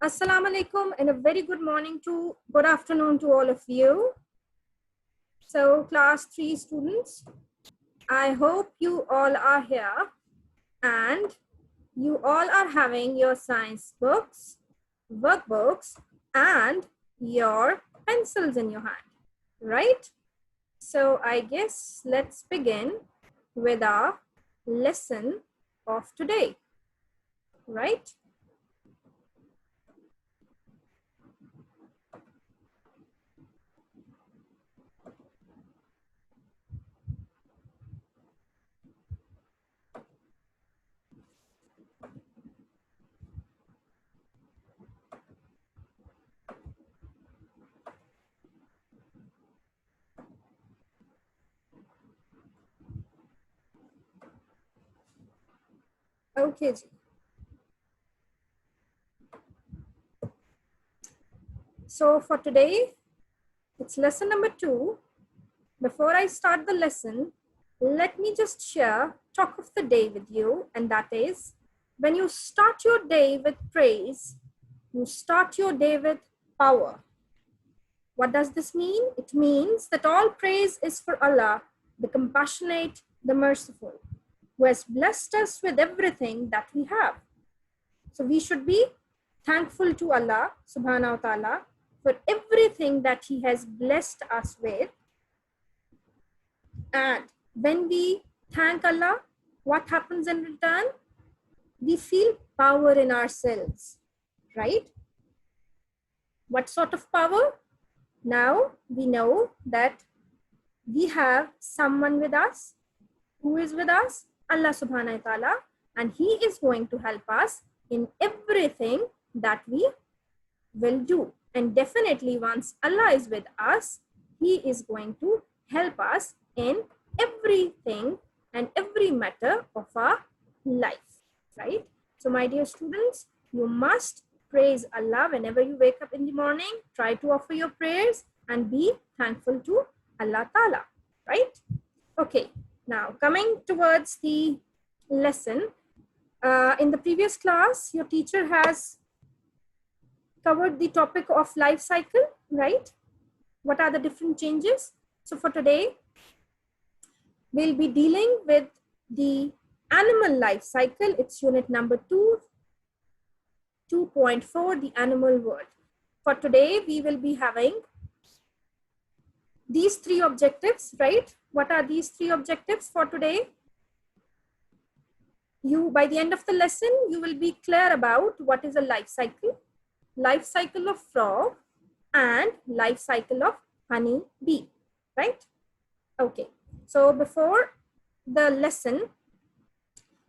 Assalamu alaikum and a very good afternoon to all of you. So class 3 students, I hope you all are here and you all are having your science books, workbooks and your pencils in your hand, right? So I guess let's begin with our lesson of today, right? Okay, ji. So for today, it's lesson number 2. Before I start the lesson, let me just share talk of the day with you, and that is when you start your day with praise, you start your day with power. What does this mean? It means that all praise is for Allah, the compassionate, the merciful, who has blessed us with everything that we have. So we should be thankful to Allah subhanahu wa ta'ala for everything that He has blessed us with. And when we thank Allah, what happens in return? We feel power in ourselves, right? What sort of power? Now we know that we have someone with us. Who is with us? Allah subhanahu wa ta'ala. And He is going to help us in everything that we will do. And definitely once Allah is with us, He is going to help us in everything and every matter of our life, right? So my dear students, you must praise Allah whenever you wake up in the morning. Try to offer your prayers and be thankful to Allah Ta'ala, right? Okay, now coming towards the lesson. In the previous class, your teacher has covered the topic of life cycle, right? What are the different changes? So for today, we'll be dealing with the animal life cycle. It's unit number 2, 2.4, the animal world. For today, we will be having these 3 objectives, right? What are these 3 objectives for today? By the end of the lesson, you will be clear about what is a life cycle of frog, and life cycle of honey bee, right? Okay, so before the lesson,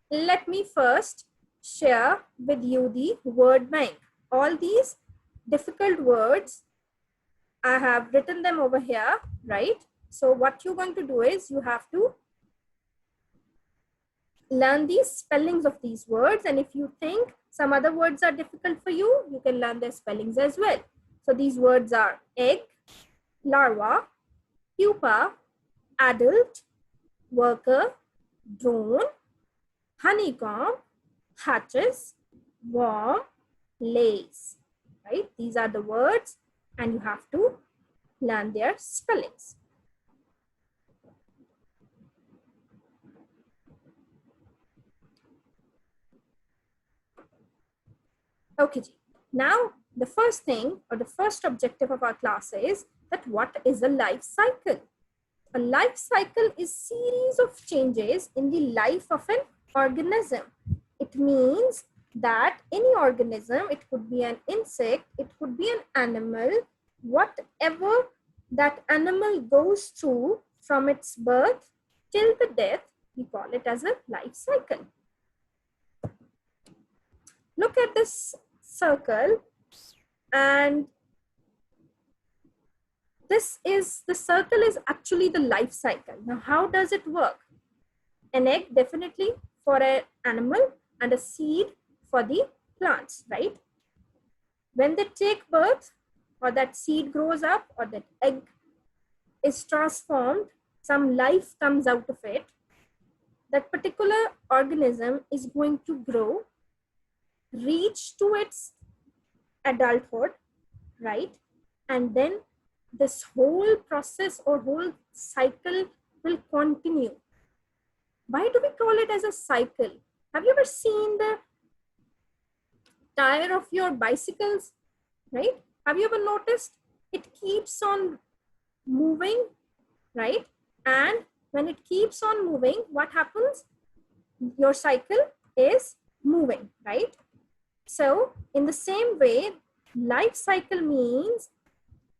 let me first share with you the word bank. All these difficult words, I have written them over here, right? So what you're going to do is you have to learn these spellings of these words, and if you think some other words are difficult for you, you can learn their spellings as well. So these words are egg, larva, pupa, adult, worker, drone, honeycomb, hatches, worm, lays, right? These are the words and you have to learn their spellings. Okay, now the first thing or the first objective of our class is that what is a life cycle? A life cycle is series of changes in the life of an organism. It means that any organism, it could be an insect, it could be an animal, whatever that animal goes through from its birth till the death, we call it as a life cycle. Look at this circle, and the circle is actually the life cycle. Now, how does it work? An egg definitely for an animal and a seed for the plants, right? When they take birth or that seed grows up or that egg is transformed, some life comes out of it. That particular organism is going to grow, reach to its adulthood, right? And then this whole process or whole cycle will continue. Why do we call it as a cycle? Have you ever seen the tire of your bicycles, right? Have you ever noticed it keeps on moving, right? And when it keeps on moving, what happens? Your cycle is moving, right? So in the same way, life cycle means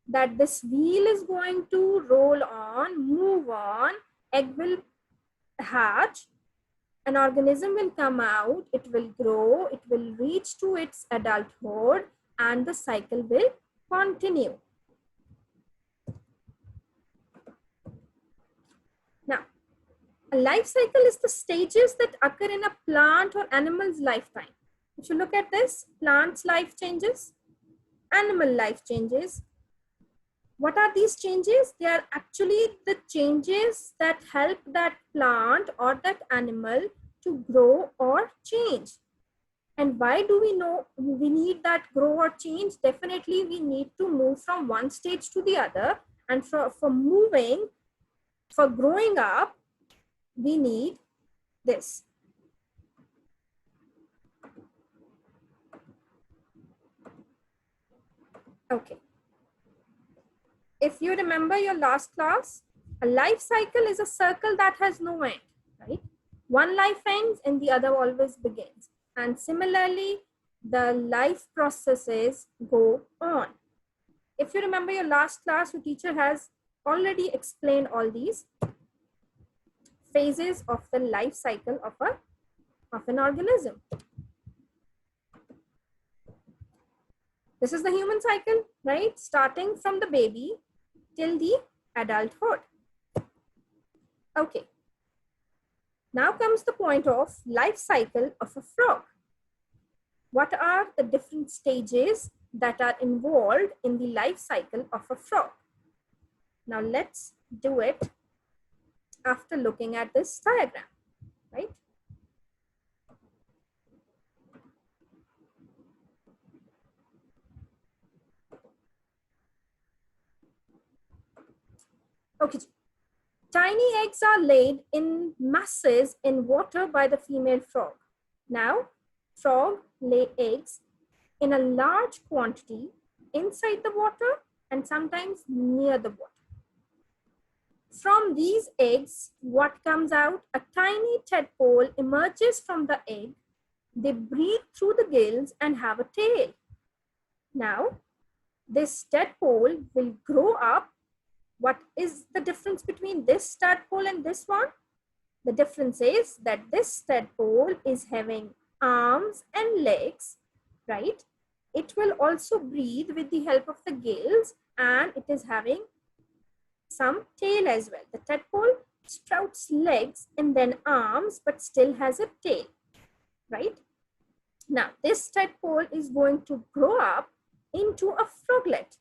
that this wheel is going to roll on, move on, egg will hatch, an organism will come out, it will grow, it will reach to its adulthood, and the cycle will continue. Now, a life cycle is the stages that occur in a plant or animal's lifetime. If you look at this, plant's life changes, animal life changes. What are these changes? They are actually the changes that help that plant or that animal to grow or change. And why do we know we need that grow or change? Definitely we need to move from one stage to the other. And for moving, for growing up, we need this. Okay. If you remember your last class, a life cycle is a circle that has no end, right? One life ends and the other always begins. And similarly, the life processes go on. If you remember your last class, your teacher has already explained all these phases of the life cycle of an organism. This is the human cycle, right? Starting from the baby till the adulthood. Okay. Now comes the point of life cycle of a frog. What are the different stages that are involved in the life cycle of a frog? Now let's do it after looking at this diagram, right? Okay. Tiny eggs are laid in masses in water by the female frog. Now, frog lay eggs in a large quantity inside the water and sometimes near the water. From these eggs, what comes out? A tiny tadpole emerges from the egg. They breathe through the gills and have a tail. Now, this tadpole will grow up. What is the difference between this tadpole and this one? The difference is that this tadpole is having arms and legs, right? It will also breathe with the help of the gills and it is having some tail as well. The tadpole sprouts legs and then arms but still has a tail, right? Now, this tadpole is going to grow up into a froglet.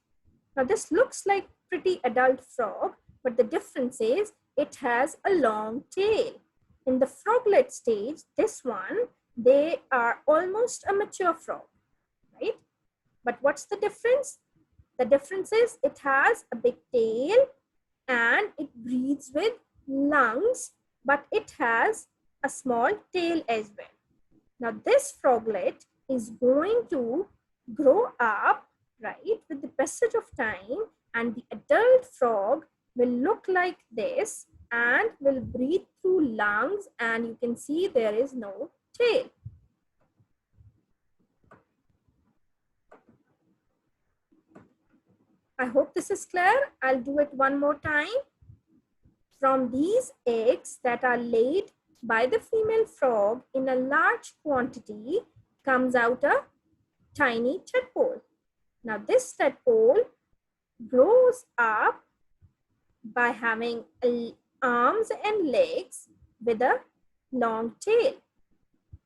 Now, this looks like pretty adult frog, but the difference is it has a long tail. In the froglet stage, this one, they are almost a mature frog, right? But what's the difference? The difference is it has a big tail and it breathes with lungs, but it has a small tail as well. Now, this froglet is going to grow up, right, with the passage of time, and the adult frog will look like this and will breathe through lungs, and you can see there is no tail. I hope this is clear. I'll do it one more time. From these eggs that are laid by the female frog in a large quantity comes out a tiny tadpole. Now, this tadpole grows up by having arms and legs with a long tail.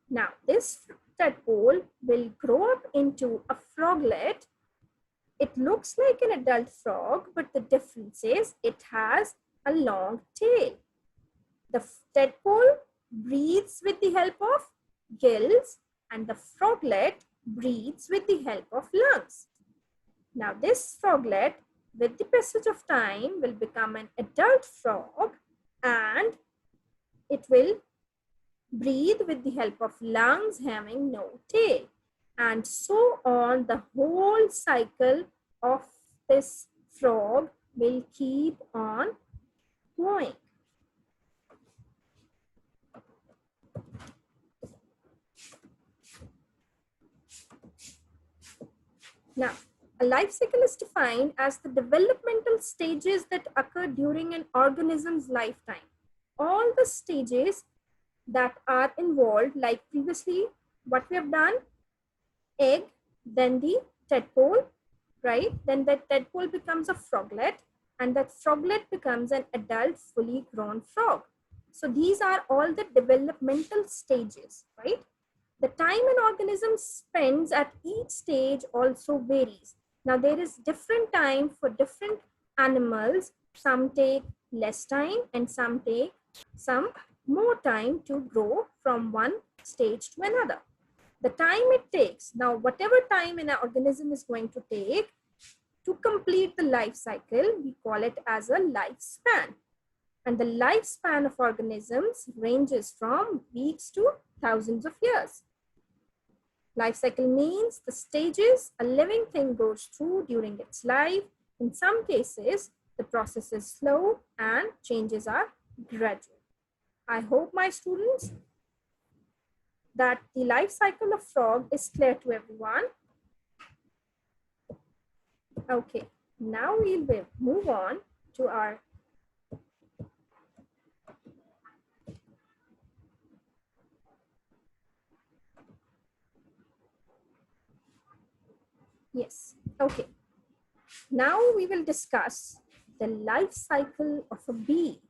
Now, this tadpole will grow up into a froglet. It looks like an adult frog, but the difference is it has a long tail. The tadpole breathes with the help of gills and the froglet breathes with the help of lungs. Now this froglet, with the passage of time, will become an adult frog, and it will breathe with the help of lungs having no tail. And so on, the whole cycle of this frog will keep on going. Now, a life cycle is defined as the developmental stages that occur during an organism's lifetime. All the stages that are involved, like previously what we have done, egg, then the tadpole, right? Then that tadpole becomes a froglet, and that froglet becomes an adult fully grown frog. So these are all the developmental stages, right? The time an organism spends at each stage also varies. Now there is different time for different animals. Some take less time and some take some more time to grow from one stage to another. The time it takes, now whatever time an organism is going to take to complete the life cycle, we call it as a lifespan. And the lifespan of organisms ranges from weeks to thousands of years. Life cycle means the stages a living thing goes through during its life. In some cases, the process is slow and changes are gradual. I hope, my students, that the life cycle of frog is clear to everyone. Okay, now we will move on to our yes, okay. Now we will discuss the life cycle of a bee.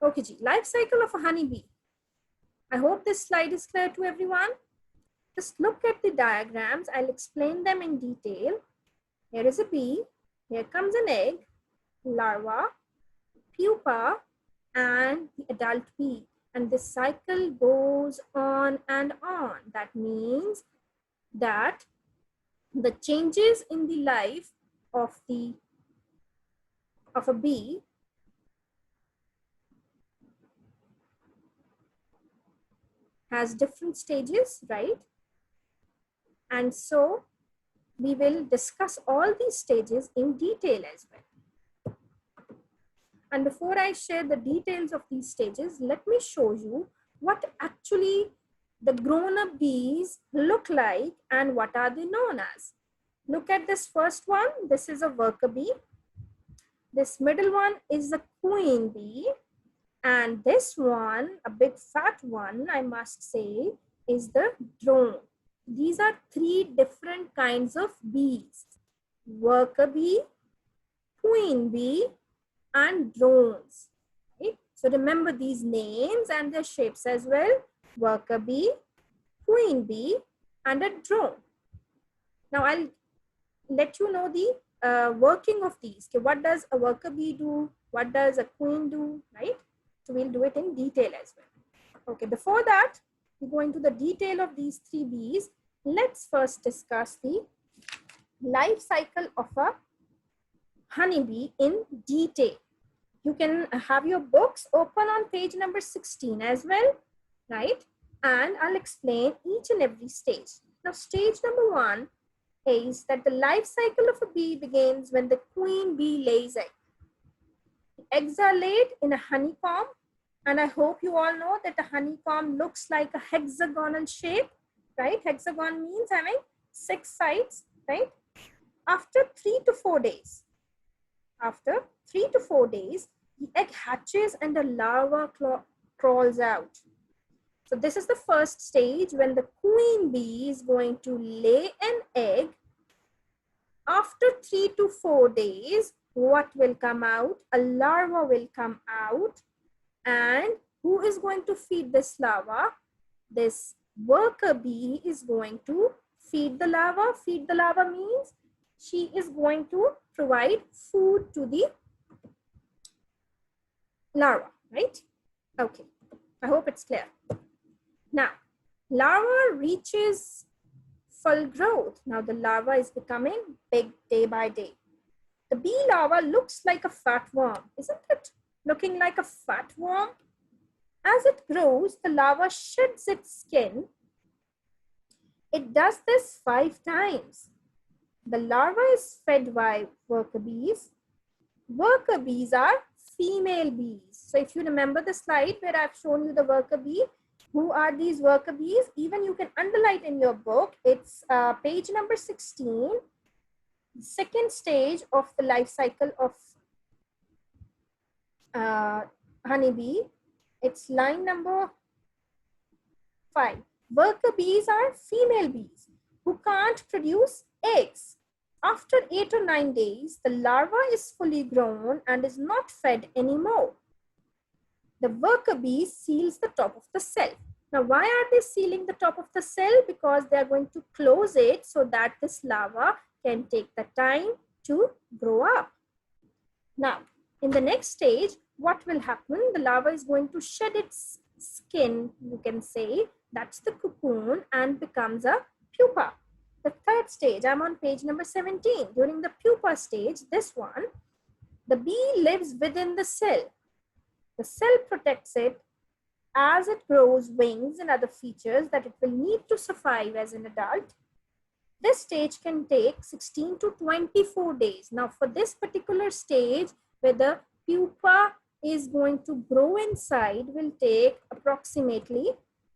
Okay, life cycle of a honeybee. I hope this slide is clear to everyone. Just look at the diagrams. I'll explain them in detail. Here is a bee. Here comes an egg, larva, pupa, and the adult bee. And this cycle goes on and on. That means that the changes in the life of a bee has different stages, right? And so we will discuss all these stages in detail as well. And before I share the details of these stages, let me show you what actually the grown-up bees look like and what are they known as. Look at this first one. This is a worker bee. This middle one is the queen bee. And this one, a big fat one, I must say, is the drone. These are three different kinds of bees: worker bee, queen bee, and drones. Right? So remember these names and their shapes as well: worker bee, queen bee, and a drone. Now I'll let you know the working of these. Okay, what does a worker bee do? What does a queen do? Right? So we'll do it in detail as well. Okay, before that, we go into the detail of these three bees. Let's first discuss the life cycle of a honeybee in detail. You can have your books open on page number 16 as well, right? And I'll explain each and every stage. Now, stage number 1 is that the life cycle of a bee begins when the queen bee lays eggs. Eggs are laid in a honeycomb, and I hope you all know that a honeycomb looks like a hexagonal shape, right? Hexagon means having 6 sides, right? After 3 to 4 days, the egg hatches and the larva crawls out. So this is the first stage when the queen bee is going to lay an egg. After 3 to 4 days, what will come out? A larva will come out. And who is going to feed this larva? This worker bee is going to feed the larva. Feed the larva means she is going to provide food to the larva, right? Okay, I hope it's clear. Now, larva reaches full growth. Now the larva is becoming big day by day. The bee larva looks like a fat worm, isn't it? Looking like a fat worm. As it grows, the larva sheds its skin. It does this 5 times. The larva is fed by worker bees. Worker bees are female bees. So if you remember the slide where I've shown you the worker bee, who are these worker bees? Even you can underline in your book. It's page number 16, second stage of the life cycle of honeybee. It's line number 5. Worker bees are female bees who can't produce eggs. After 8 or 9 days, the larva is fully grown and is not fed anymore. The worker bee seals the top of the cell. Now, why are they sealing the top of the cell? Because they are going to close it so that this larva can take the time to grow up. Now, in the next stage, what will happen? The larva is going to shed its skin, you can say, that's the cocoon, and becomes a pupa. The third stage, I'm on page number 17. During the pupa stage, this one, the bee lives within the cell. The cell protects it as it grows wings and other features that it will need to survive as an adult. This stage can take 16 to 24 days. Now, for this particular stage, where the pupa is going to grow inside, will take approximately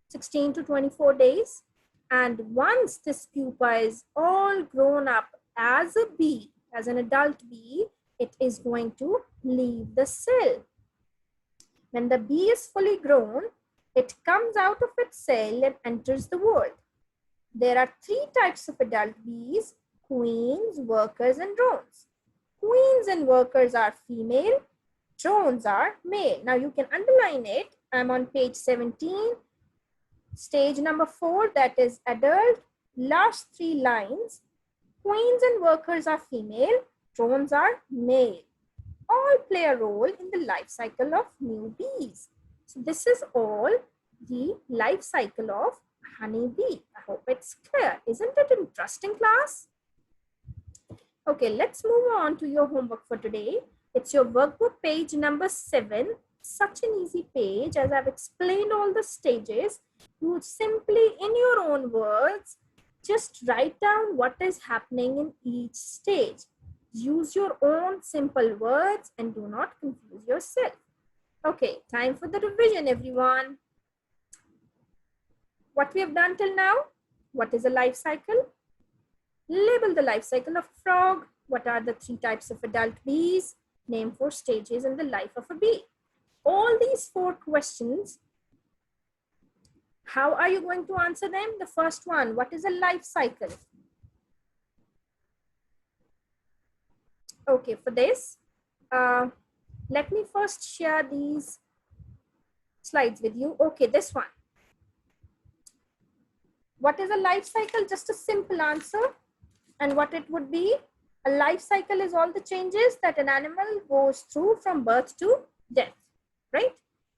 16 to 24 days. And once this pupa is all grown up as a bee, as an adult bee, it is going to leave the cell. When the bee is fully grown, it comes out of its cell and enters the world. There are 3 types of adult bees: queens, workers, and drones. Queens and workers are female, drones are male. Now you can underline it. I'm on page 17, stage number 4, that is adult. Last 3 lines, queens and workers are female, drones are male. All play a role in the life cycle of new bees. So this is all the life cycle of honeybee. I hope it's clear. Isn't it interesting, class? Okay, let's move on to your homework for today. It's your workbook page number 7. Such an easy page. As I've explained all the stages, you simply, in your own words, just write down what is happening in each stage. Use your own simple words and do not confuse yourself. Okay, time for the revision, everyone. What we have done till now? What is a life cycle? Label the life cycle of a frog. What are the 3 types of adult bees? Name 4 stages in the life of a bee. All these 4 questions, how are you going to answer them? The first one, what is a life cycle? Okay, for this, let me first share these slides with you. Okay, this one. What is a life cycle? Just a simple answer. And what it would be? A life cycle is all the changes that an animal goes through from birth to death, right?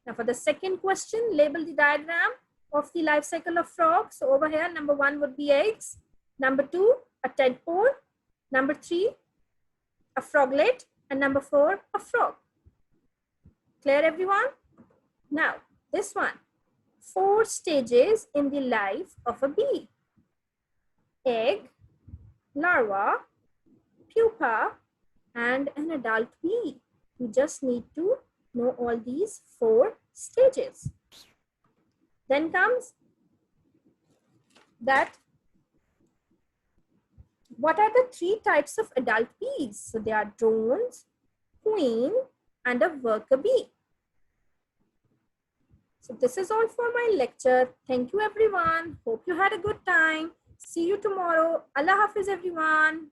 Now for the second question, label the diagram of the life cycle of frogs. So over here, number 1 would be eggs. Number 2, a tadpole. Number 3, a froglet. And number 4, a frog. Clear, everyone? Now, this one, 4 stages in the life of a bee: egg, larva, pupa, and an adult bee. You just need to know all these 4 stages. Then comes that what are the 3 types of adult bees? So they are drones, queen, and a worker bee. So this is all for my lecture. Thank you, everyone. Hope you had a good time. See you tomorrow. Allah Hafiz, everyone.